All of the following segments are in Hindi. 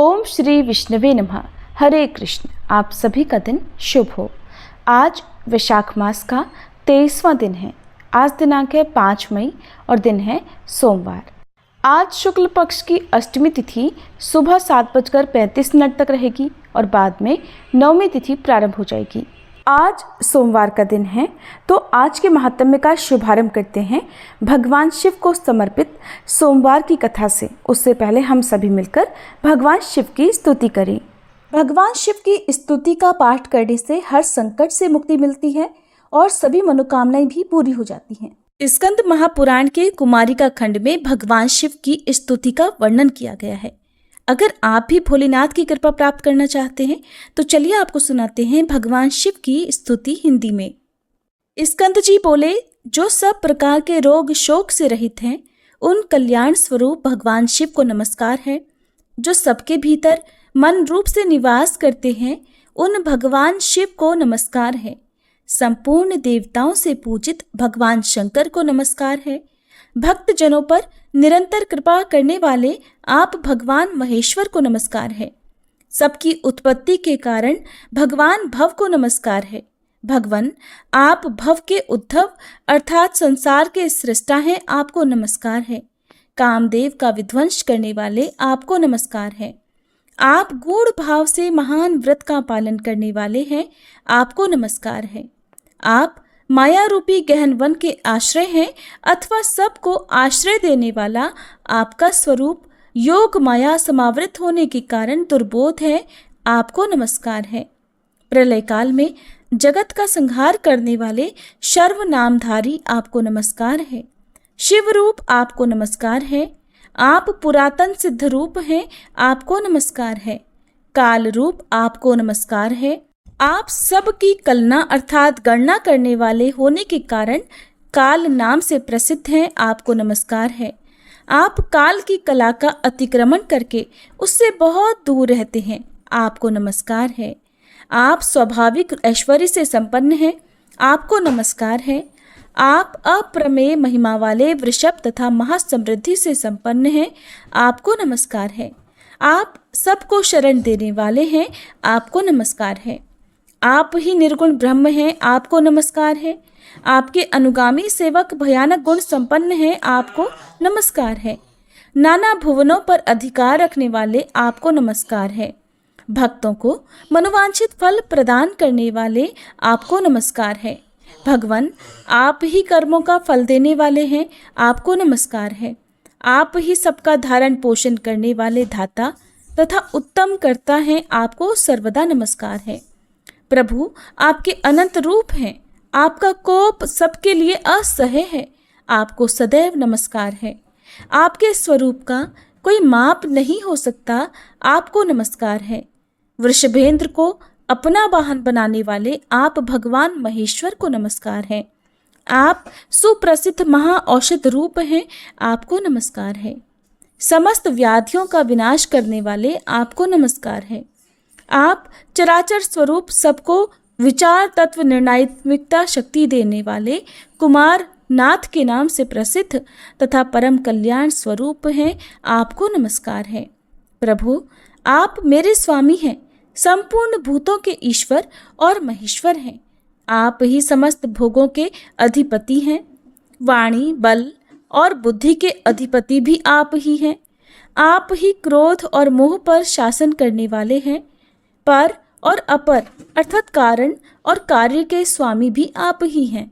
ओम श्री विष्णवे नमः। हरे कृष्ण। आप सभी का दिन शुभ हो। आज वैशाख मास का 23वां दिन है। आज दिनांक है 5 मई और दिन है सोमवार। आज शुक्ल पक्ष की अष्टमी तिथि सुबह 7:35 तक रहेगी और बाद में नवमी तिथि प्रारंभ हो जाएगी। आज सोमवार का दिन है, तो आज के महात्म्य का शुभारंभ करते हैं भगवान शिव को समर्पित सोमवार की कथा से। उससे पहले हम सभी मिलकर भगवान शिव की स्तुति करें। भगवान शिव की स्तुति का पाठ करने से हर संकट से मुक्ति मिलती है और सभी मनोकामनाएं भी पूरी हो जाती हैं। स्कंद महापुराण के कुमारिका खंड में भगवान शिव की स्तुति का वर्णन किया गया है। अगर आप भी भोलेनाथ की कृपा प्राप्त करना चाहते हैं तो चलिए आपको सुनाते हैं भगवान शिव की स्तुति हिंदी में। स्कंद जी बोले, जो सब प्रकार के रोग शोक से रहित हैं, उन कल्याण स्वरूप भगवान शिव को नमस्कार है। जो सबके भीतर मन रूप से निवास करते हैं, उन भगवान शिव को नमस्कार है। संपूर्ण देवताओं से पूजित भगवान शंकर को नमस्कार है। भक्त जनों पर निरंतर कृपा करने वाले आप भगवान महेश्वर को नमस्कार है। सबकी उत्पत्ति के कारण भगवान भव को नमस्कार है। भगवान, आप भव के उद्धव अर्थात संसार के सृष्टा हैं, आपको नमस्कार है। कामदेव का विध्वंस करने वाले आपको नमस्कार है। आप गूढ़ भाव से महान व्रत का पालन करने वाले हैं, आपको नमस्कार है। आप माया रूपी गहन वन के आश्रय हैं अथवा सबको आश्रय देने वाला आपका स्वरूप योग माया समावृत होने के कारण दुर्बोध है, आपको नमस्कार है। प्रलय काल में जगत का संहार करने वाले सर्व नामधारी आपको नमस्कार है। शिव रूप आपको नमस्कार है। आप पुरातन सिद्ध रूप हैं, आपको नमस्कार है। काल रूप आपको नमस्कार है। आप सबकी कलना अर्थात गणना करने वाले होने के कारण काल नाम से प्रसिद्ध हैं, आपको नमस्कार है। आप काल की कला का अतिक्रमण करके उससे बहुत दूर रहते हैं, आपको नमस्कार है। आप स्वाभाविक ऐश्वर्य से संपन्न हैं, आपको नमस्कार है। आप अप्रमेय महिमा वाले वृषभ तथा महासमृद्धि से संपन्न हैं, आपको नमस्कार है। आप सबको शरण देने वाले हैं, आपको नमस्कार है। आप ही निर्गुण ब्रह्म हैं, आपको नमस्कार है। आपके अनुगामी सेवक भयानक गुण संपन्न हैं, आपको नमस्कार है। नाना भुवनों पर अधिकार रखने वाले आपको नमस्कार है। भक्तों को मनोवांछित फल प्रदान करने वाले आपको नमस्कार है। भगवान, आप ही कर्मों का फल देने वाले हैं, आपको नमस्कार है। आप ही सबका धारण पोषण करने वाले धाता तथा उत्तम कर्ता हैं, आपको सर्वदा नमस्कार है। प्रभु, आपके अनंत रूप हैं, आपका कोप सबके लिए असह्य है, आपको सदैव नमस्कार है। आपके स्वरूप का कोई माप नहीं हो सकता, आपको नमस्कार है। वृषभेंद्र को अपना वाहन बनाने वाले आप भगवान महेश्वर को नमस्कार है। आप सुप्रसिद्ध महाऔषध रूप हैं, आपको नमस्कार है। समस्त व्याधियों का विनाश करने वाले आपको नमस्कार है। आप चराचर स्वरूप सबको विचार तत्व निर्णायत्मिकता शक्ति देने वाले कुमार नाथ के नाम से प्रसिद्ध तथा परम कल्याण स्वरूप हैं, आपको नमस्कार है। प्रभु, आप मेरे स्वामी हैं, संपूर्ण भूतों के ईश्वर और महेश्वर हैं। आप ही समस्त भोगों के अधिपति हैं। वाणी, बल और बुद्धि के अधिपति भी आप ही हैं। आप ही क्रोध और मोह पर शासन करने वाले हैं। पर और अपर अर्थात कारण और कार्य के स्वामी भी आप ही हैं।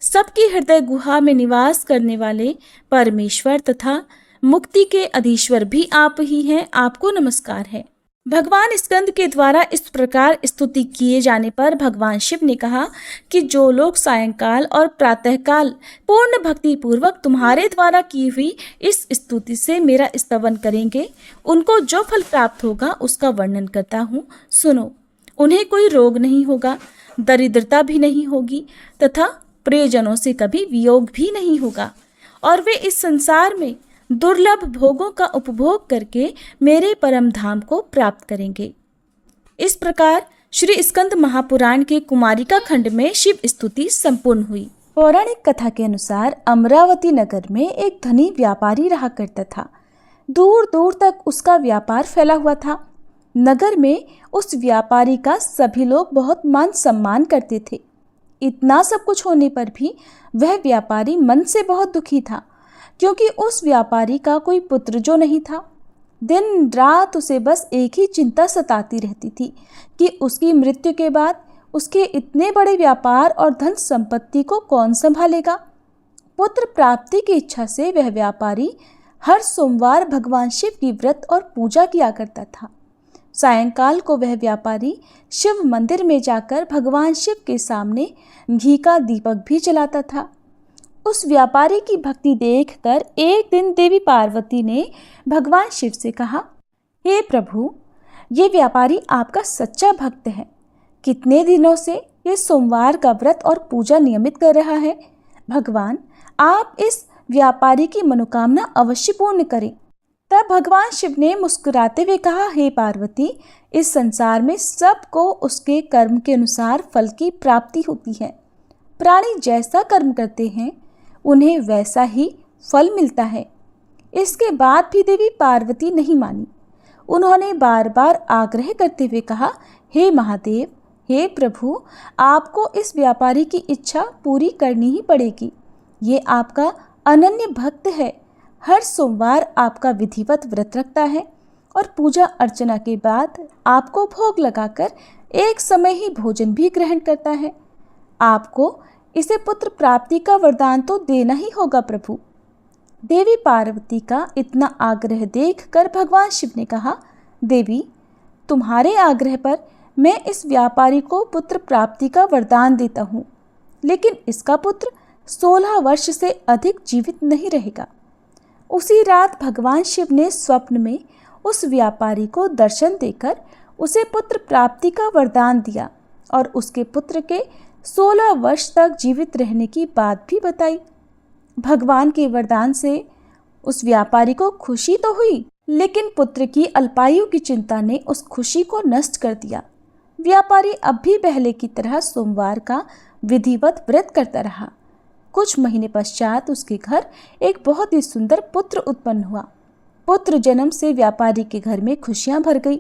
सबकी हृदय गुहा में निवास करने वाले परमेश्वर तथा मुक्ति के अधीश्वर भी आप ही हैं, आपको नमस्कार है। भगवान स्कंद के द्वारा इस प्रकार स्तुति किए जाने पर भगवान शिव ने कहा कि जो लोग सायंकाल और प्रातःकाल पूर्ण भक्ति पूर्वक तुम्हारे द्वारा की हुई इस स्तुति से मेरा स्तवन करेंगे, उनको जो फल प्राप्त होगा उसका वर्णन करता हूँ, सुनो। उन्हें कोई रोग नहीं होगा, दरिद्रता भी नहीं होगी तथा प्रियजनों से कभी वियोग भी नहीं होगा, और वे इस संसार में दुर्लभ भोगों का उपभोग करके मेरे परम धाम को प्राप्त करेंगे। इस प्रकार श्री स्कंद महापुराण के कुमारिका खंड में शिव स्तुति संपूर्ण हुई। पौराणिक कथा के अनुसार अमरावती नगर में एक धनी व्यापारी रहा करता था। दूर दूर तक उसका व्यापार फैला हुआ था। नगर में उस व्यापारी का सभी लोग बहुत मान सम्मान करते थे। इतना सब कुछ होने पर भी वह व्यापारी मन से बहुत दुखी था, क्योंकि उस व्यापारी का कोई पुत्र जो नहीं था। दिन रात उसे बस एक ही चिंता सताती रहती थी कि उसकी मृत्यु के बाद उसके इतने बड़े व्यापार और धन संपत्ति को कौन संभालेगा। पुत्र प्राप्ति की इच्छा से वह व्यापारी हर सोमवार भगवान शिव की व्रत और पूजा किया करता था। सायंकाल को वह व्यापारी शिव मंदिर में जाकर भगवान शिव के सामने घी का दीपक भी जलाता था। उस व्यापारी की भक्ति देखकर एक दिन देवी पार्वती ने भगवान शिव से कहा, हे प्रभु, ये व्यापारी आपका सच्चा भक्त है। कितने दिनों से ये सोमवार का व्रत और पूजा नियमित कर रहा है। भगवान, आप इस व्यापारी की मनोकामना अवश्य पूर्ण करें। तब भगवान शिव ने मुस्कुराते हुए कहा, हे पार्वती, इस संसार में सबको उसके कर्म के अनुसार फल की प्राप्ति होती है। प्राणी जैसा कर्म करते हैं उन्हें वैसा ही फल मिलता है। इसके बाद भी देवी पार्वती नहीं मानी। उन्होंने बार बार आग्रह करते हुए कहा, हे महादेव, हे प्रभु, आपको इस व्यापारी की इच्छा पूरी करनी ही पड़ेगी। ये आपका अनन्य भक्त है। हर सोमवार आपका विधिवत व्रत रखता है और पूजा अर्चना के बाद आपको भोग लगाकर एक समय ही भोजन भी ग्रहण करता है। आपको इसे पुत्र प्राप्ति का वरदान तो देना ही होगा प्रभु। देवी पार्वती का इतना आग्रह देखकर भगवान शिव ने कहा, देवी, तुम्हारे आग्रह पर मैं इस व्यापारी को पुत्र प्राप्ति का वरदान देता हूँ, लेकिन इसका पुत्र 16 वर्ष से अधिक जीवित नहीं रहेगा। उसी रात भगवान शिव ने स्वप्न में उस व्यापारी को दर्शन देकर उसे पुत्र प्राप्ति का वरदान दिया और उसके पुत्र के 16 वर्ष तक जीवित रहने की बात भी बताई। भगवान के वरदान से उस व्यापारी को खुशी तो हुई, लेकिन पुत्र की अल्पायु की चिंता ने उस खुशी को नष्ट कर दिया। व्यापारी अब भी पहले की तरह सोमवार का विधिवत व्रत करता रहा। कुछ महीने पश्चात उसके घर एक बहुत ही सुंदर पुत्र उत्पन्न हुआ। पुत्र जन्म से व्यापारी के घर में खुशियां भर गई।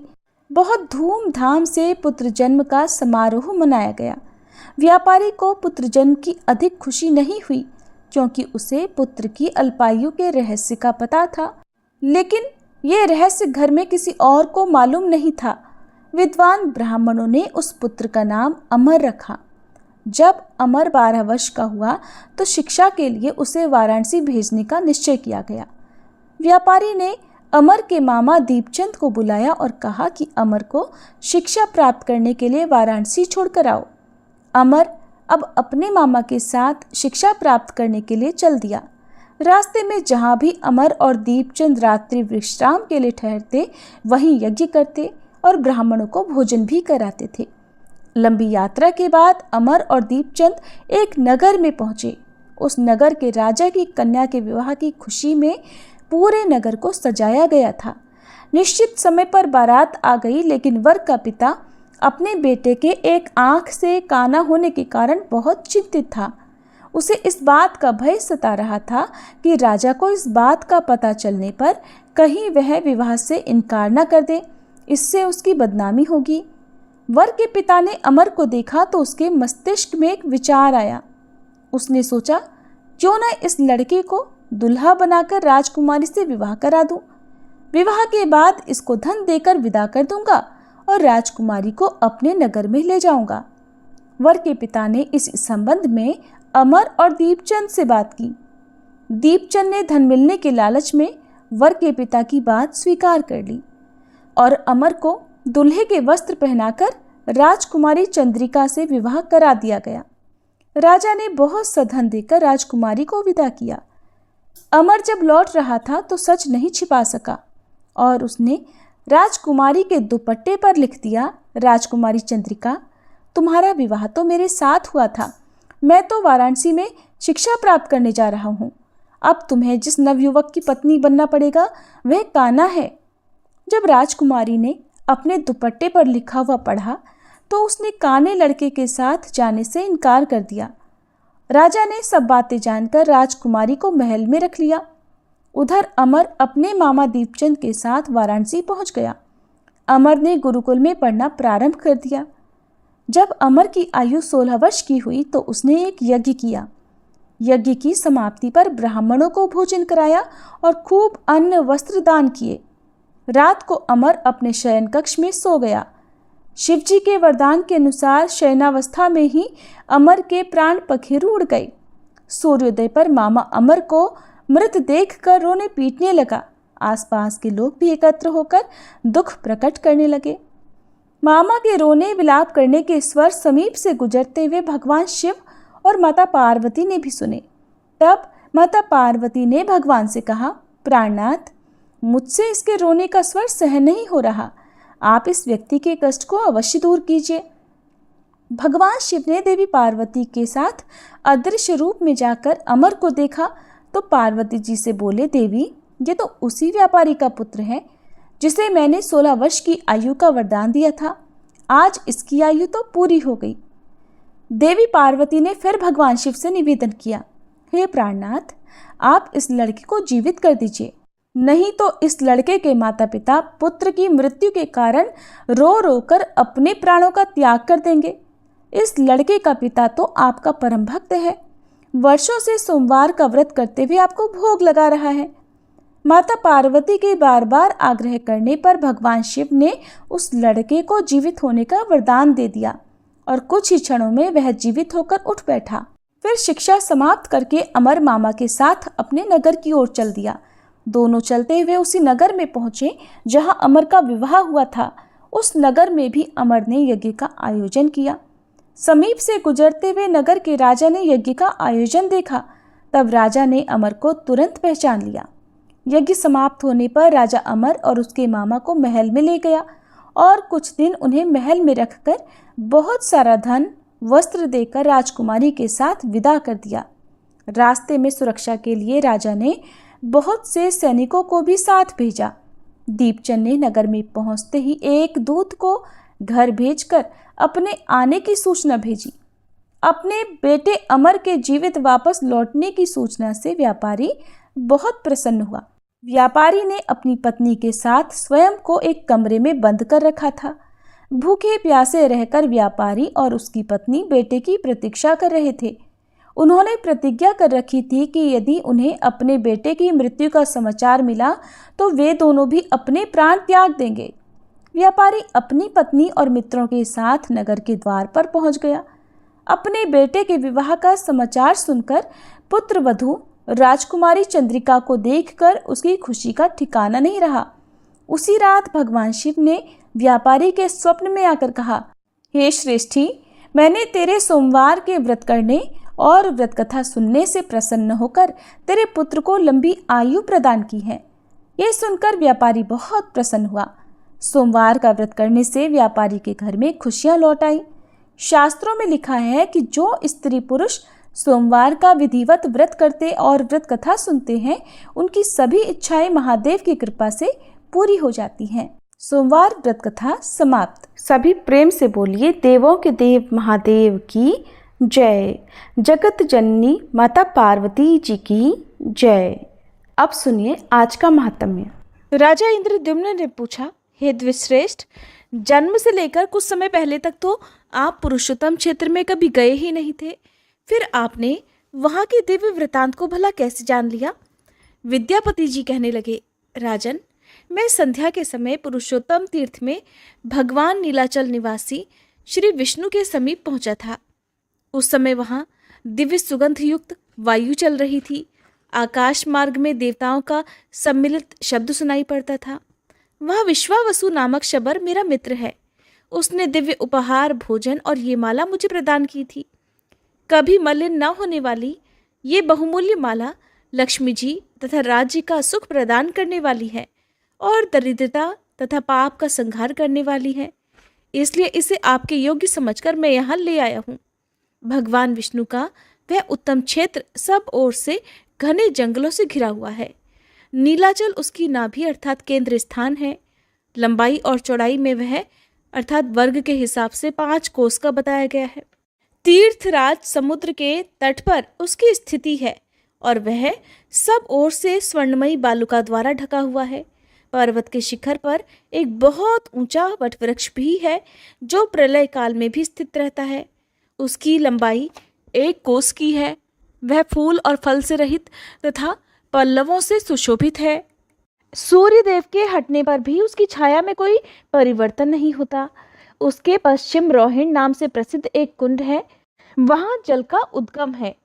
बहुत धूमधाम से पुत्र जन्म का समारोह मनाया गया। व्यापारी को पुत्र जन्म की अधिक खुशी नहीं हुई, क्योंकि उसे पुत्र की अल्पायु के रहस्य का पता था, लेकिन ये रहस्य घर में किसी और को मालूम नहीं था। विद्वान ब्राह्मणों ने उस पुत्र का नाम अमर रखा। जब अमर 12 वर्ष का हुआ तो शिक्षा के लिए उसे वाराणसी भेजने का निश्चय किया गया। व्यापारी ने अमर के मामा दीपचंद को बुलाया और कहा कि अमर को शिक्षा प्राप्त करने के लिए वाराणसी छोड़कर आओ। अमर अब अपने मामा के साथ शिक्षा प्राप्त करने के लिए चल दिया। रास्ते में जहाँ भी अमर और दीपचंद रात्रि विश्राम के लिए ठहरते, वहीं यज्ञ करते और ब्राह्मणों को भोजन भी कराते थे। लंबी यात्रा के बाद अमर और दीपचंद एक नगर में पहुंचे। उस नगर के राजा की कन्या के विवाह की खुशी में पूरे नगर को सजाया गया था। निश्चित समय पर बारात आ गई, लेकिन वर का पिता अपने बेटे के एक आंख से काना होने के कारण बहुत चिंतित था। उसे इस बात का भय सता रहा था कि राजा को इस बात का पता चलने पर कहीं वह विवाह से इनकार न कर दे, इससे उसकी बदनामी होगी। वर के पिता ने अमर को देखा तो उसके मस्तिष्क में एक विचार आया। उसने सोचा, क्यों न इस लड़के को दुल्हा बनाकर राजकुमारी से विवाह करा दूं। विवाह के बाद इसको धन देकर विदा कर दूंगा और राजकुमारी को अपने नगर में ले जाऊंगा। वर के पिता ने इस संबंध में अमर और दीपचंद से बात की। दीपचंद ने धन मिलने के लालच में वर के पिता की बात स्वीकार कर ली और अमर को दूल्हे के वस्त्र पहनाकर राजकुमारी चंद्रिका से विवाह करा दिया गया। राजा ने बहुत सा धन देकर राजकुमारी को विदा किया। अमर जब लौट रहा था तो सच नहीं छिपा सका और उसने राजकुमारी के दुपट्टे पर लिख दिया, राजकुमारी चंद्रिका, तुम्हारा विवाह तो मेरे साथ हुआ था। मैं तो वाराणसी में शिक्षा प्राप्त करने जा रहा हूँ। अब तुम्हें जिस नवयुवक की पत्नी बनना पड़ेगा वह काना है। जब राजकुमारी ने अपने दुपट्टे पर लिखा हुआ पढ़ा तो उसने काने लड़के के साथ जाने से इनकार कर दिया। राजा ने सब बातें जानकर राजकुमारी को महल में रख लिया। उधर अमर अपने मामा दीपचंद के साथ वाराणसी पहुंच गया। अमर ने गुरुकुल में पढ़ना प्रारंभ कर दिया। जब अमर की आयु 16 वर्ष की हुई तो उसने एक यज्ञ किया। यज्ञ की समाप्ति पर ब्राह्मणों को भोजन कराया और खूब अन्न वस्त्र दान किए। रात को अमर अपने शयन कक्ष में सो गया। शिवजी के वरदान के अनुसार शयनावस्था में ही अमर के प्राण पखेरु उड़ गए। सूर्योदय पर मामा अमर को मृत देखकर रोने पीटने लगा। आसपास के लोग भी एकत्र होकर दुख प्रकट करने लगे। मामा के रोने विलाप करने के स्वर समीप से गुजरते हुए भगवान शिव और माता पार्वती ने भी सुने। तब माता पार्वती ने भगवान से कहा, प्राणनाथ, मुझसे इसके रोने का स्वर सहन नहीं हो रहा, आप इस व्यक्ति के कष्ट को अवश्य दूर कीजिए। भगवान शिव ने देवी पार्वती के साथ अदृश्य रूप में जाकर अमर को देखा तो पार्वती जी से बोले, देवी, ये तो उसी व्यापारी का पुत्र है जिसे मैंने 16 वर्ष की आयु का वरदान दिया था। आज इसकी आयु तो पूरी हो गई। देवी पार्वती ने फिर भगवान शिव से निवेदन किया, हे प्राणनाथ, आप इस लड़के को जीवित कर दीजिए, नहीं तो इस लड़के के माता पिता पुत्र की मृत्यु के कारण रो रो कर अपने प्राणों का त्याग कर देंगे। इस लड़के का पिता तो आपका परम भक्त है, वर्षों से सोमवार का व्रत करते हुए आपको भोग लगा रहा है। माता पार्वती के बार बार आग्रह करने पर भगवान शिव ने उस लड़के को जीवित होने का वरदान दे दिया और कुछ ही क्षणों में वह जीवित होकर उठ बैठा। फिर शिक्षा समाप्त करके अमर मामा के साथ अपने नगर की ओर चल दिया। दोनों चलते हुए उसी नगर में पहुंचे जहां अमर का विवाह हुआ था। उस नगर में भी अमर ने यज्ञ का आयोजन किया। समीप से गुजरते हुए नगर के राजा ने यज्ञ का आयोजन देखा। तब राजा ने अमर को तुरंत पहचान लिया। यज्ञ समाप्त होने पर राजा अमर और उसके मामा को महल में ले गया और कुछ दिन उन्हें महल में रखकर बहुत सारा धन वस्त्र देकर राजकुमारी के साथ विदा कर दिया। रास्ते में सुरक्षा के लिए राजा ने बहुत से सैनिकों को भी साथ भेजा। दीपचंद ने नगर में पहुंचते ही एक दूत को घर भेजकर अपने आने की सूचना भेजी। अपने बेटे अमर के जीवित वापस लौटने की सूचना से व्यापारी बहुत प्रसन्न हुआ। व्यापारी ने अपनी पत्नी के साथ स्वयं को एक कमरे में बंद कर रखा था। भूखे प्यासे रहकर व्यापारी और उसकी पत्नी बेटे की प्रतीक्षा कर रहे थे। उन्होंने प्रतिज्ञा कर रखी थी कि यदि उन्हें अपने बेटे की मृत्यु का समाचार मिला तो वे दोनों भी अपने प्राण त्याग देंगे। व्यापारी अपनी पत्नी और मित्रों के साथ नगर के द्वार पर पहुंच गया। अपने बेटे के विवाह का समाचार सुनकर पुत्र वधू राजकुमारी चंद्रिका को देखकर उसकी खुशी का ठिकाना नहीं रहा। उसी रात भगवान शिव ने व्यापारी के स्वप्न में आकर कहा, हे श्रेष्ठी, मैंने तेरे सोमवार के व्रत करने और व्रत कथा सुनने से प्रसन्न होकर तेरे पुत्र को लंबी आयु प्रदान की है। यह सुनकर व्यापारी बहुत प्रसन्न हुआ। सोमवार का व्रत करने से व्यापारी के घर में खुशियां लौट आई। शास्त्रों में लिखा है कि जो स्त्री पुरुष सोमवार का विधिवत व्रत करते और व्रत कथा सुनते हैं, उनकी सभी इच्छाएं महादेव की कृपा से पूरी हो जाती हैं। सोमवार व्रत कथा समाप्त। सभी प्रेम से बोलिए, देवों के देव महादेव की जय। जगत जननी माता पार्वती जी की जय। अब सुनिए आज का महात्म्य। राजा इंद्रद्युम्न ने पूछा, हे द्विश्रेष्ठ, जन्म से लेकर कुछ समय पहले तक तो आप पुरुषोत्तम क्षेत्र में कभी गए ही नहीं थे, फिर आपने वहां के दिव्य वृतांत को भला कैसे जान लिया? विद्यापति जी कहने लगे, राजन, मैं संध्या के समय पुरुषोत्तम तीर्थ में भगवान नीलाचल निवासी श्री विष्णु के समीप पहुंचा था। उस समय वहां दिव्य सुगंध युक्त वायु चल रही थी। आकाश मार्ग में देवताओं का सम्मिलित शब्द सुनाई पड़ता था। वह विश्वावसु नामक शबर मेरा मित्र है। उसने दिव्य उपहार, भोजन और ये माला मुझे प्रदान की थी। कभी मलिन न होने वाली ये बहुमूल्य माला लक्ष्मी जी तथा राज्य का सुख प्रदान करने वाली है और दरिद्रता तथा पाप का संहार करने वाली है। इसलिए इसे आपके योग्य समझकर मैं यहाँ ले आया हूँ। भगवान विष्णु का वह उत्तम क्षेत्र सब ओर से घने जंगलों से घिरा हुआ है। नीलाचल उसकी नाभि अर्थात केंद्र स्थान है। लंबाई और चौड़ाई में वह अर्थात वर्ग के हिसाब से 5 कोस का बताया गया है। तीर्थराज समुद्र के तट पर उसकी स्थिति है और वह सब ओर से स्वर्णमयी बालुका द्वारा ढका हुआ है। पर्वत के शिखर पर एक बहुत ऊंचा वटवृक्ष भी है जो प्रलय काल में भी स्थित रहता है। उसकी लंबाई 1 कोस की है। वह फूल और फल से रहित तथा पल्लवों से सुशोभित है। सूर्य देव के हटने पर भी उसकी छाया में कोई परिवर्तन नहीं होता। उसके पश्चिम रोहिणी नाम से प्रसिद्ध एक कुंड है। वहाँ जल का उद्गम है।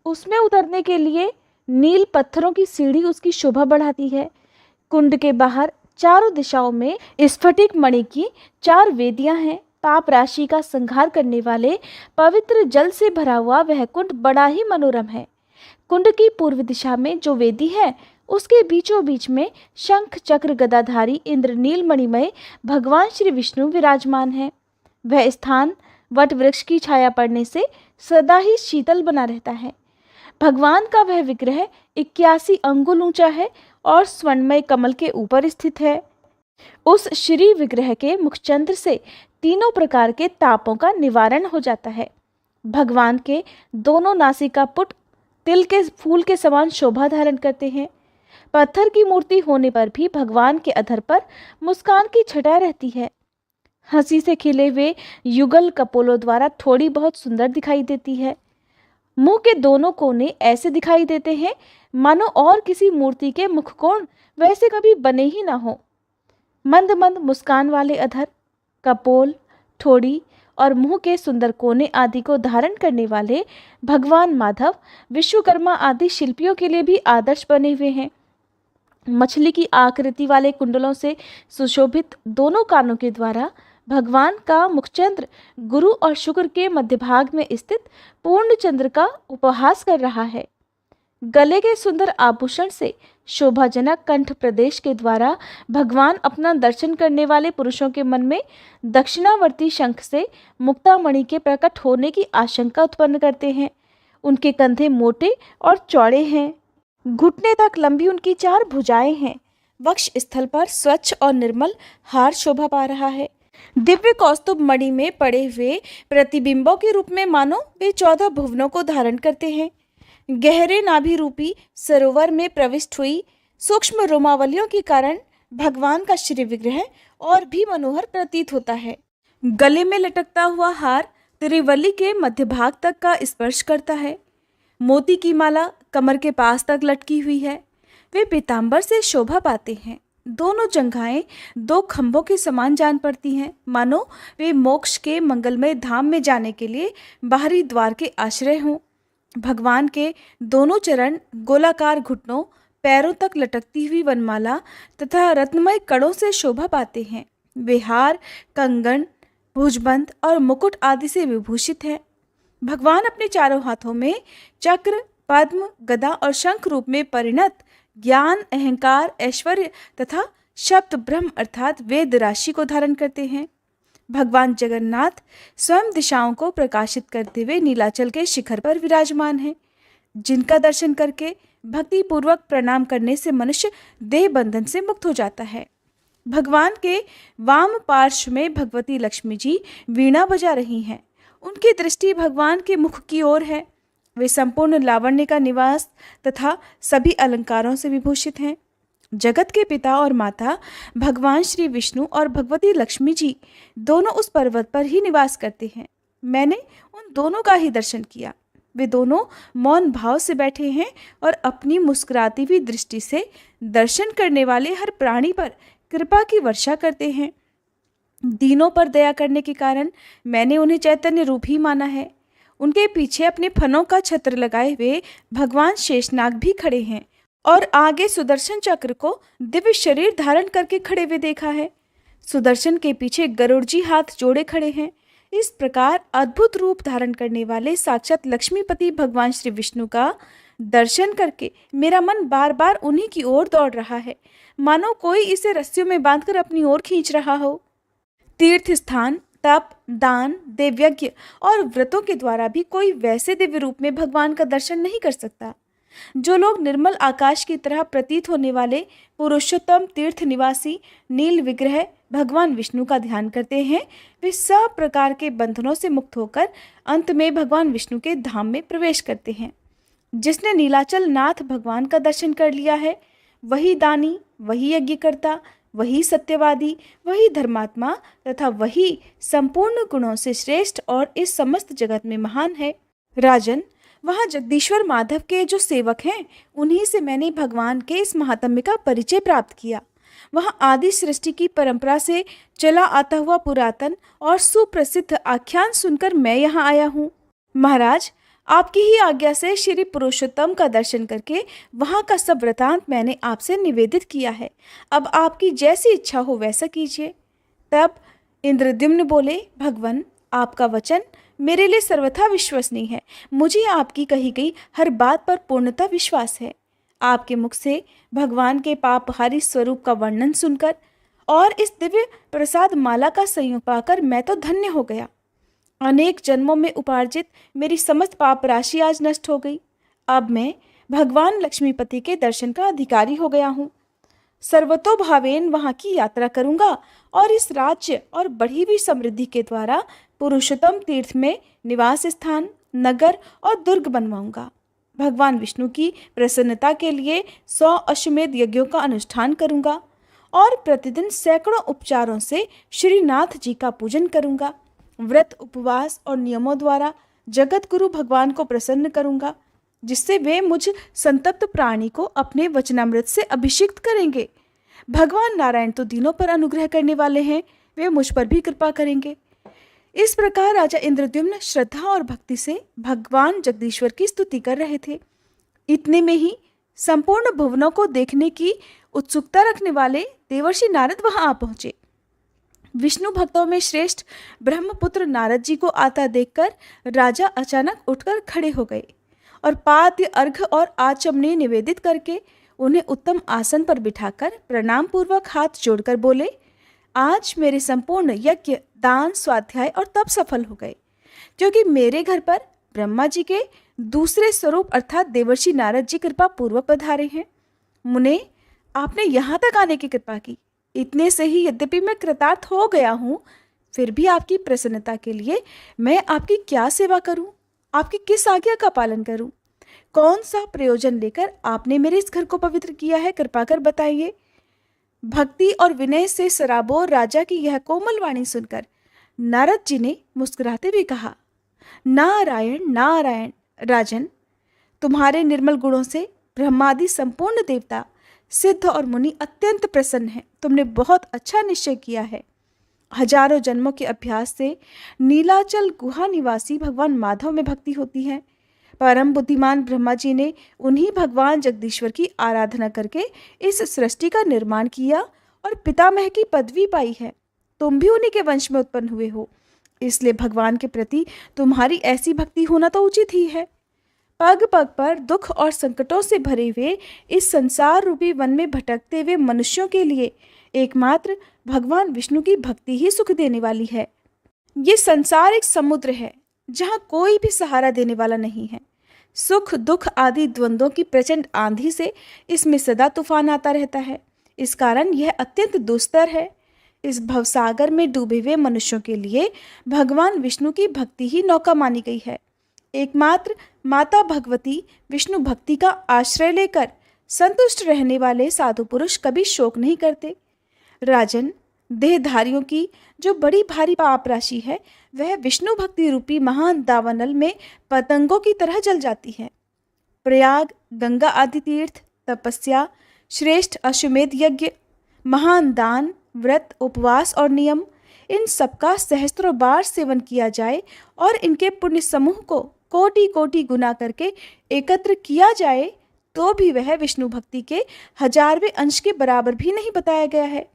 उसमें उतरने के लिए नील पत्थरों की सीढ़ी उसकी शोभा बढ़ाती है। कुंड के बाहर चारों दिशाओं में स्फटिक मणि की 4 वेदियां हैं। पाप राशि का संहार करने वाले पवित्र जल से भरा हुआ वह कुंड बड़ा ही मनोरम है। कुंड की पूर्व दिशा में जो वेदी है उसके बीचों बीच में शंख चक्र गदाधारी इंद्र नीलमणिमय भगवान श्री विष्णु विराजमान है। वह स्थान वट वृक्ष की छाया पड़ने से सदा ही शीतल बना रहता है। भगवान का वह विग्रह 81 अंगुल ऊंचा है और स्वर्णमय कमल के ऊपर स्थित है। उस श्री विग्रह के मुखचंद्र से तीनों प्रकार के तापों का निवारण हो जाता है। भगवान के दोनों नासिका पुट तिल के फूल के समान शोभा धारण करते हैं। पत्थर की मूर्ति होने पर भी भगवान के अधर पर मुस्कान की छटा रहती है। हंसी से खिले हुए युगल कपोलों द्वारा थोड़ी बहुत सुंदर दिखाई देती है। मुंह के दोनों कोने ऐसे दिखाई देते हैं मानो और किसी मूर्ति के मुख कोण वैसे कभी बने ही ना हो। मंद मंद मुस्कान वाले अधर, कपोल, ठोड़ी और मुंह के सुंदर कोने आदि को धारण करने वाले भगवान माधव विश्वकर्मा आदि शिल्पियों के लिए भी आदर्श बने हुए हैं। मछली की आकृति वाले कुंडलों से सुशोभित दोनों कानों के द्वारा भगवान का मुखचंद्र गुरु और शुक्र के मध्य भाग में स्थित पूर्ण चंद्र का उपहास कर रहा है। गले के सुंदर आभूषण से शोभाजनक कंठ प्रदेश के द्वारा भगवान अपना दर्शन करने वाले पुरुषों के मन में दक्षिणावर्ती शंख से मुक्तामणि के प्रकट होने की आशंका उत्पन्न करते हैं। उनके कंधे मोटे और चौड़े हैं। घुटने तक लंबी उनकी 4 भुजाएं हैं। वक्ष स्थल पर स्वच्छ और निर्मल हार शोभा पा रहा है। दिव्य कौस्तुभ मणि में पड़े हुए प्रतिबिंबों के रूप में मानो वे 14 भुवनों को धारण करते हैं। गहरे नाभि रूपी सरोवर में प्रविष्ट हुई सूक्ष्म रोमावलियों के कारण भगवान का श्री विग्रह और भी मनोहर प्रतीत होता है। गले में लटकता हुआ हार त्रिवली के मध्य भाग तक का स्पर्श करता है। मोती की माला कमर के पास तक लटकी हुई है। वे पीतांबर से शोभा पाते हैं। दोनों जंघाएं 2 खंभों के समान जान पड़ती हैं, मानो वे मोक्ष के मंगलमय धाम में जाने के लिए बाहरी द्वार के आश्रय हों। भगवान के दोनों चरण गोलाकार घुटनों, पैरों तक लटकती हुई वनमाला तथा रत्नमय कड़ों से शोभा पाते हैं। वे हार, कंगन, भुजबंद और मुकुट आदि से विभूषित हैं। भगवान अपने चारों हाथों में चक्र, पद्म, गदा और शंख रूप में परिणत ज्ञान, अहंकार, ऐश्वर्य तथा शब्द ब्रह्म अर्थात वेद राशि को धारण करते हैं। भगवान जगन्नाथ स्वयं दिशाओं को प्रकाशित करते हुए नीलाचल के शिखर पर विराजमान हैं, जिनका दर्शन करके भक्ति पूर्वक प्रणाम करने से मनुष्य देह बंधन से मुक्त हो जाता है। भगवान के वाम पार्श्व में भगवती लक्ष्मी जी वीणा बजा रही हैं। उनकी दृष्टि भगवान के मुख की ओर है। वे संपूर्ण लावण्य का निवास तथा सभी अलंकारों से विभूषित हैं। जगत के पिता और माता भगवान श्री विष्णु और भगवती लक्ष्मी जी दोनों उस पर्वत पर ही निवास करते हैं। मैंने उन दोनों का ही दर्शन किया। वे दोनों मौन भाव से बैठे हैं और अपनी मुस्कुराती हुई दृष्टि से दर्शन करने वाले हर प्राणी पर कृपा की वर्षा करते हैं। दीनों पर दया करने के कारण मैंने उन्हें चैतन्य रूप ही माना है। उनके पीछे अपने फनों का छत्र लगाए हुए भगवान शेषनाग भी खड़े हैं और आगे सुदर्शन चक्र को दिव्य शरीर धारण करके खड़े हुए देखा है। सुदर्शन के पीछे गरुड़ जी हाथ जोड़े खड़े हैं। इस प्रकार अद्भुत रूप धारण करने वाले साक्षात लक्ष्मीपति भगवान श्री विष्णु का दर्शन करके मेरा मन बार बार उन्हीं की ओर दौड़ रहा है, मानो कोई इसे रस्सियों में बांधकर अपनी ओर खींच रहा हो। तीर्थ स्थान, तप, दान, देवयज्ञ और व्रतों के द्वारा भी कोई वैसे दिव्य रूप में भगवान का दर्शन नहीं कर सकता। जो लोग निर्मल आकाश की तरह प्रतीत होने वाले पुरुषोत्तम तीर्थ निवासी नील विग्रह भगवान विष्णु का ध्यान करते हैं, वे सब प्रकार के बंधनों से मुक्त होकर अंत में भगवान विष्णु के धाम में प्रवेश करते हैं। जिसने नीलाचल नाथ भगवान का दर्शन कर लिया है, वही दानी, वही यज्ञकर्ता, वही सत्यवादी, वही धर्मात्मा तथा वही संपूर्ण गुणों से श्रेष्ठ और इस समस्त जगत में महान है। राजन, वहाँ जगदीश्वर माधव के जो सेवक हैं, उन्हीं से मैंने भगवान के इस महात्म्य का परिचय प्राप्त किया। वहाँ आदि सृष्टि की परंपरा से चला आता हुआ पुरातन और सुप्रसिद्ध आख्यान सुनकर मैं यहाँ आया हूँ। महाराज, आपकी ही आज्ञा से श्री पुरुषोत्तम का दर्शन करके वहाँ का सब वृतांत मैंने आपसे निवेदित किया है। अब आपकी जैसी इच्छा हो वैसा कीजिए। तब इंद्रद्युम्न बोले, भगवन, आपका वचन मेरे लिए सर्वथा विश्वसनीय है। मुझे आपकी कही गई हर बात पर पूर्णतः विश्वास है। आपके मुख से भगवान के पापहारी स्वरूप का वर्णन सुनकर और इस दिव्य प्रसाद माला का संयोग पाकर मैं तो धन्य हो गया। अनेक जन्मों में उपार्जित मेरी समस्त पाप राशि आज नष्ट हो गई। अब मैं भगवान लक्ष्मीपति के दर्शन का अधिकारी हो गया हूँ। सर्वतोभावेन वहाँ की यात्रा करूँगा और इस राज्य और बढ़ी हुई समृद्धि के द्वारा पुरुषोत्तम तीर्थ में निवास स्थान, नगर और दुर्ग बनवाऊंगा। भगवान विष्णु की प्रसन्नता के लिए 100 अश्वमेध यज्ञों का अनुष्ठान करूँगा और प्रतिदिन सैकड़ों उपचारों से श्रीनाथ जी का पूजन करूँगा। व्रत, उपवास और नियमों द्वारा जगत गुरु भगवान को प्रसन्न करूँगा, जिससे वे मुझ संतप्त प्राणी को अपने वचनामृत से अभिषिक्त करेंगे। भगवान नारायण तो दीनों पर अनुग्रह करने वाले हैं, वे मुझ पर भी कृपा करेंगे। इस प्रकार राजा इंद्रद्युम्न श्रद्धा और भक्ति से भगवान जगदीश्वर की स्तुति कर रहे थे। इतने में ही संपूर्ण भुवनों को देखने की उत्सुकता रखने वाले देवर्षि नारद वहां आ पहुंचे। विष्णु भक्तों में श्रेष्ठ ब्रह्मपुत्र नारद जी को आता देखकर राजा अचानक उठकर खड़े हो गए और पाद्य, अर्घ्य और आचमनी निवेदित करके उन्हें उत्तम आसन पर बिठाकर प्रणाम पूर्वक हाथ जोड़कर बोले, आज मेरे संपूर्ण यज्ञ, दान, स्वाध्याय और तप सफल हो गए, क्योंकि मेरे घर पर ब्रह्मा जी के दूसरे स्वरूप अर्थात देवर्षि नारद जी कृपा पूर्वक पधारे हैं। मुने, आपने यहाँ तक आने की कृपा की। इतने से ही यद्यपि मैं कृतार्थ हो गया हूँ, फिर भी आपकी प्रसन्नता के लिए मैं आपकी क्या सेवा करूँ, आपकी किस आज्ञा का पालन करूँ, कौन सा प्रयोजन लेकर आपने मेरे इस घर को पवित्र किया है, कृपा कर बताइए। भक्ति और विनय से सराबोर राजा की यह कोमल वाणी सुनकर नारद जी ने मुस्कुराते हुए कहा, नारायण नारायण। राजन, तुम्हारे निर्मल गुणों से ब्रह्मादि संपूर्ण देवता, सिद्ध और मुनि अत्यंत प्रसन्न हैं। तुमने बहुत अच्छा निश्चय किया है। हजारों जन्मों के अभ्यास से नीलाचल गुहा निवासी भगवान माधव में भक्ति होती है। परम बुद्धिमान ब्रह्मा जी ने उन्हीं भगवान जगदीश्वर की आराधना करके इस सृष्टि का निर्माण किया और पितामह की पदवी पाई है। तुम भी उन्हीं के वंश में उत्पन्न हुए हो, इसलिए भगवान के प्रति तुम्हारी ऐसी भक्ति होना तो उचित ही है। पग पग पर दुख और संकटों से भरे हुए इस संसार रूपी वन में भटकते हुए मनुष्यों के लिए एकमात्र भगवान विष्णु की भक्ति ही सुख देने वाली है। ये संसार एक समुद्र है जहाँ कोई भी सहारा देने वाला नहीं है। सुख दुख आदि द्वंद्वों की प्रचंड आंधी से इसमें सदा तूफान आता रहता है। इस कारण यह अत्यंत दुस्तर है। इस भवसागर में डूबे हुए मनुष्यों के लिए भगवान विष्णु की भक्ति ही नौका मानी गई है। एकमात्र माता भगवती विष्णु भक्ति का आश्रय लेकर संतुष्ट रहने वाले साधु पुरुष कभी शोक नहीं करते। राजन, देहधारियों की जो बड़ी भारी पाप राशि है, वह विष्णु भक्ति रूपी महान दावानल में पतंगों की तरह जल जाती है। प्रयाग, गंगा आदि तीर्थ, तपस्या, श्रेष्ठ अश्वमेध यज्ञ, महान दान, व्रत, उपवास और नियम, इन सबका सहस्त्रों बार सेवन किया जाए और इनके पुण्य समूह को कोटि कोटि गुना करके एकत्र किया जाए तो भी वह विष्णु भक्ति के 1000वें अंश के बराबर भी नहीं बताया गया है।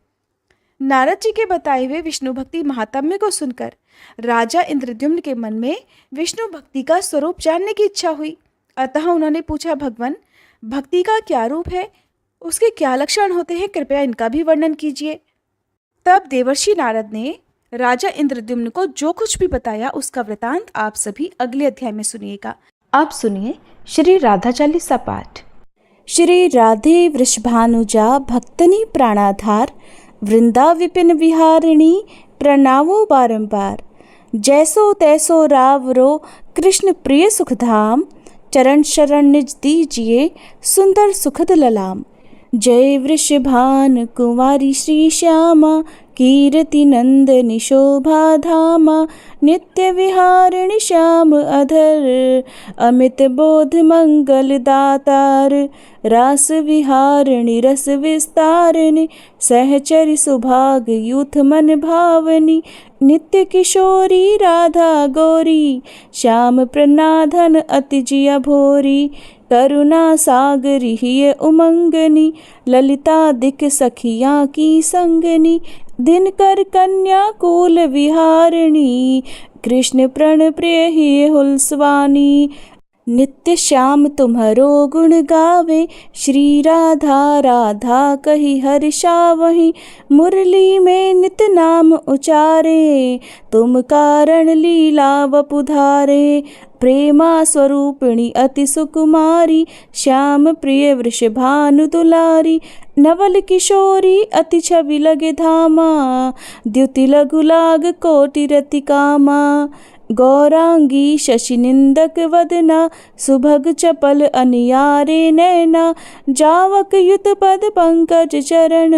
नारद जी के बताए हुए विष्णु भक्ति महात्म्य को सुनकर राजा इंद्रद्युम्न के मन में विष्णु भक्ति का स्वरूप जानने की इच्छा हुई। अतः उन्होंने पूछा, भगवान, भक्ति का क्या रूप है, उसके क्या लक्षण होते हैं, कृपया इनका भी वर्णन कीजिए। तब देवर्षि नारद ने राजा इंद्रद्युम्न को जो कुछ भी बताया उसका वृतांत आप सभी अगले अध्याय में सुनिएगा। आप सुनिए श्री राधा चालीसा पाठ। श्री राधे वृषभानुजा भक्तनि प्राणाधार, वृंदा विपिन विहारिणी प्रणावो बारंबार। जैसो तैसो रावरो कृष्ण प्रिय सुखधाम, चरण शरण निज दीजिए सुंदर सुखद ललाम। जय वृषभान कुंवारी श्री श्यामा, कीर्ति नंदनी शोभा धामा, नित्य विहारिणी श्याम अधर, अमित बोध मंगल दातार, रास विहारिणी रस विस्तारिणी, सहचरी सुभाग यूथ मन भावनी, नित्य किशोरी राधा गौरी, श्याम प्रनाधन अति जिया भोरी, करुणा सागरी हिय उमंगनी, ललिता दिक सखियाँ की संगनी, दिनकर कन्या कुल विहारिणी, कृष्ण प्रण प्रिय हिय हुलसवानी, नित्य श्याम तुम्हरो गुण गावे, श्री राधा राधा कही हर्षावहि, मुरली में नित नाम उचारे, तुम कारण लीला वपुधारे, प्रेमा स्वरूपिणी अति सुकुमारी, श्याम प्रिय वृषभानु दुलारी, नवल किशोरी अति छवि लगे धामा, द्युति लघु लाग कोटि रति कामा, गौरांगी शशि निंदक वदना, सुभग चपल अनियारे नैना, जावक युत पद पंकज चरण,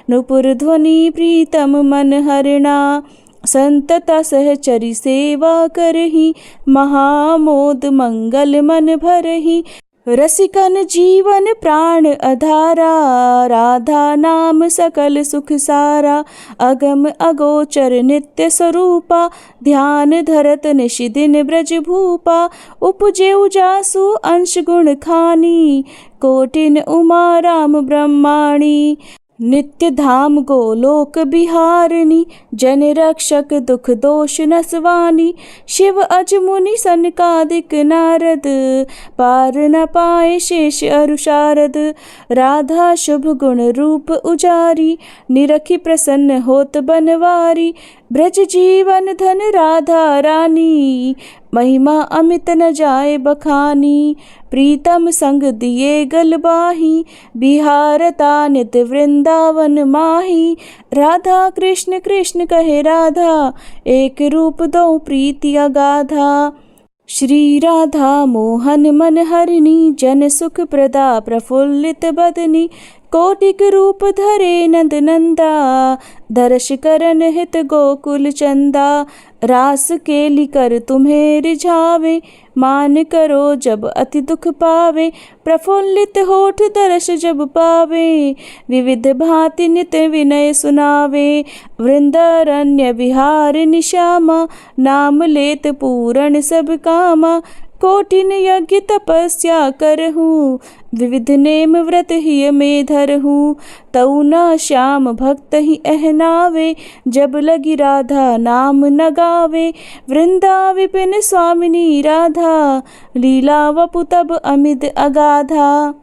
नुपुर ध्वनि प्रीतम मन हरिणा, संतता सहचरी सेवा करही, महामोद मंगल मन भरही, रसिकन जीवन प्राण अधारा, राधा नाम सकल सुख सारा, अगम अगोचर नित्य स्वरूपा, ध्यान धरत निशिदिन ब्रज भूपा, उपजे उजासु अंश गुण खानी, कोटिन उमा राम ब्रह्माणी, नित्य धाम गोलोक बिहारिणी, जन रक्षक दुख दोष नसवानी, शिव अज मुनि सनकादिक नारद, पार न पाए शेष अरु शारद, राधा शुभ गुण रूप उजारी, निरखी प्रसन्न होत बनवारी, ब्रज जीवन धन राधा रानी, महिमा अमित न जाए बखानी, प्रीतम संग दिए गलबाही, बिहारता नित वृंदावन माही, राधा कृष्ण कृष्ण कहे राधा, एक रूप दो प्रीति अगाधा, श्री राधा मोहन मन हरिणी, जन सुख प्रदा प्रफुल्लित बदनी, कोटिक रूप धरे नंद नंदा, दर्श करन हित गोकुल चंदा, रास केली कर तुम्हें रिझावे, मान करो जब अति दुख पावे, प्रफुल्लित होठ दर्श जब पावे, विविध भांति नित विनय सुनावे, वृंदारण्य विहारिणी श्यामा, नाम लेत पूरण सब कामा, कोटिन यज्ञ तपस्या करहूँ, विविध नेम व्रत ही में धरहूँ, तऊ न श्याम भक्त ही अहनावे, जब लगी राधा नाम न गावे, वृंदा विपिन स्वामिनी राधा, लीला वपु तब अमित अगाधा,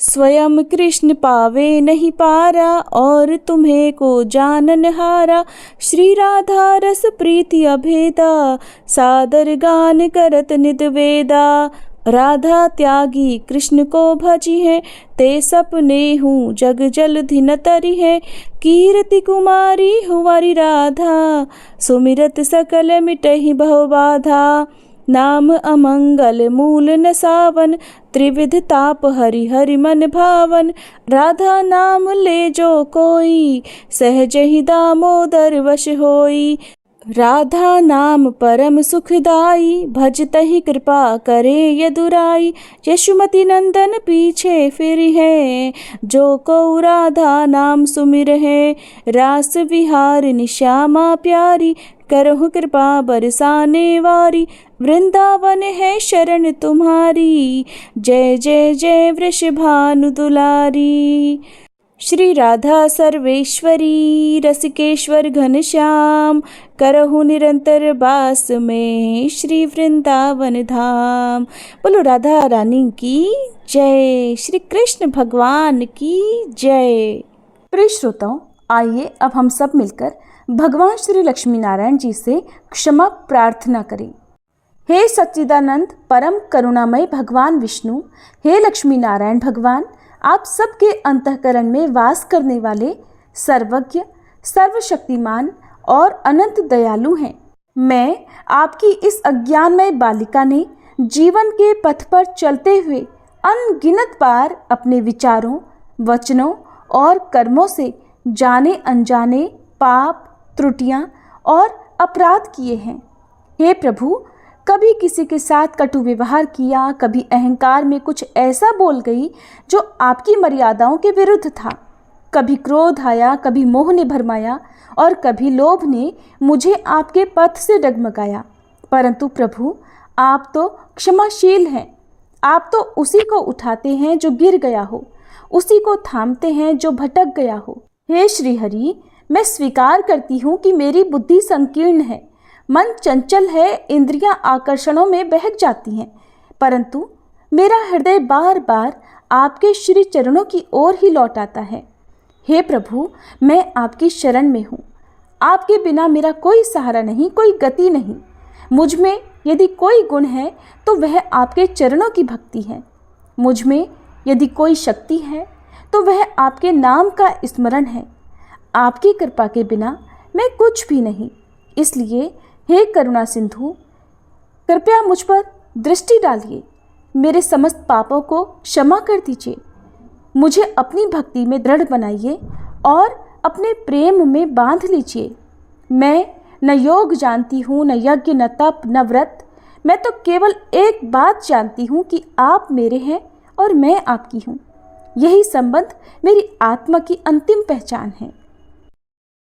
स्वयं कृष्ण पावे नहीं पारा, और तुम्हें को जानन हारा, श्री राधा रस प्रीति अभेदा, सादर गान करत नित वेदा, राधा त्यागी कृष्ण को भजी है, ते सपने हूँ जग जल धिन तरी है, कीर्ति कुमारी हुआरी राधा, सुमिरत सकल मिटहि बहु बाधा, नाम अमंगल मूल न सावन, त्रिविध ताप हरि हरि मन भावन, राधा नाम ले जो कोई, सहज ही दामोदर वश होई, राधा नाम परम सुखदाई, भजतहि कृपा करे यदुराई, यशुमति नंदन पीछे फिर है, जो को राधा नाम सुमिर है, रास विहारिणी श्यामा प्यारी, करहु कृपा बरसाने वारी, वृंदावन है शरण तुम्हारी, जय जय जय वृषभानु दुलारी, श्री राधा सर्वेश्वरी रसिकेश्वर घनश्याम, करहु निरंतर बास में श्री वृंदावन धाम। बोलो राधा रानी की जय, श्री कृष्ण भगवान की जय। प्रिय श्रोताओं, आइए अब हम सब मिलकर भगवान श्री लक्ष्मी नारायण जी से क्षमा प्रार्थना करें। हे सच्चिदानंद परम करुणामय भगवान विष्णु, हे लक्ष्मी नारायण भगवान, आप सबके अंतःकरण में वास करने वाले सर्वज्ञ, सर्वशक्तिमान और अनंत दयालु हैं। मैं आपकी इस अज्ञानमय बालिका ने जीवन के पथ पर चलते हुए अनगिनत बार अपने विचारों, वचनों और कर्मों से जाने अनजाने पाप, त्रुटियां और अपराध किए हैं। हे प्रभु, कभी किसी के साथ कटु व्यवहार किया, कभी अहंकार में कुछ ऐसा बोल गई जो आपकी मर्यादाओं के विरुद्ध था। कभी क्रोध आया, कभी मोह ने भरमाया और कभी लोभ ने मुझे आपके पथ से डगमगाया। परंतु प्रभु, आप तो क्षमाशील हैं। आप तो उसी को उठाते हैं जो गिर गया हो, उसी को थामते हैं जो भटक गया हो। हे श्री हरि, मैं स्वीकार करती हूँ कि मेरी बुद्धि संकीर्ण है, मन चंचल है, इंद्रियां आकर्षणों में बहक जाती हैं, परंतु मेरा हृदय बार बार आपके श्री चरणों की ओर ही लौट आता है। हे प्रभु, मैं आपकी शरण में हूँ। आपके बिना मेरा कोई सहारा नहीं, कोई गति नहीं। मुझ में यदि कोई गुण है तो वह आपके चरणों की भक्ति है। मुझ में यदि कोई शक्ति है तो वह आपके नाम का स्मरण है। आपकी कृपा के बिना मैं कुछ भी नहीं। इसलिए हे करुणा सिंधु, कृपया मुझ पर दृष्टि डालिए, मेरे समस्त पापों को क्षमा कर दीजिए, मुझे अपनी भक्ति में दृढ़ बनाइए और अपने प्रेम में बांध लीजिए। मैं न योग जानती हूँ, न यज्ञ, न तप, न व्रत। मैं तो केवल एक बात जानती हूँ कि आप मेरे हैं और मैं आपकी हूँ। यही संबंध मेरी आत्मा की अंतिम पहचान है।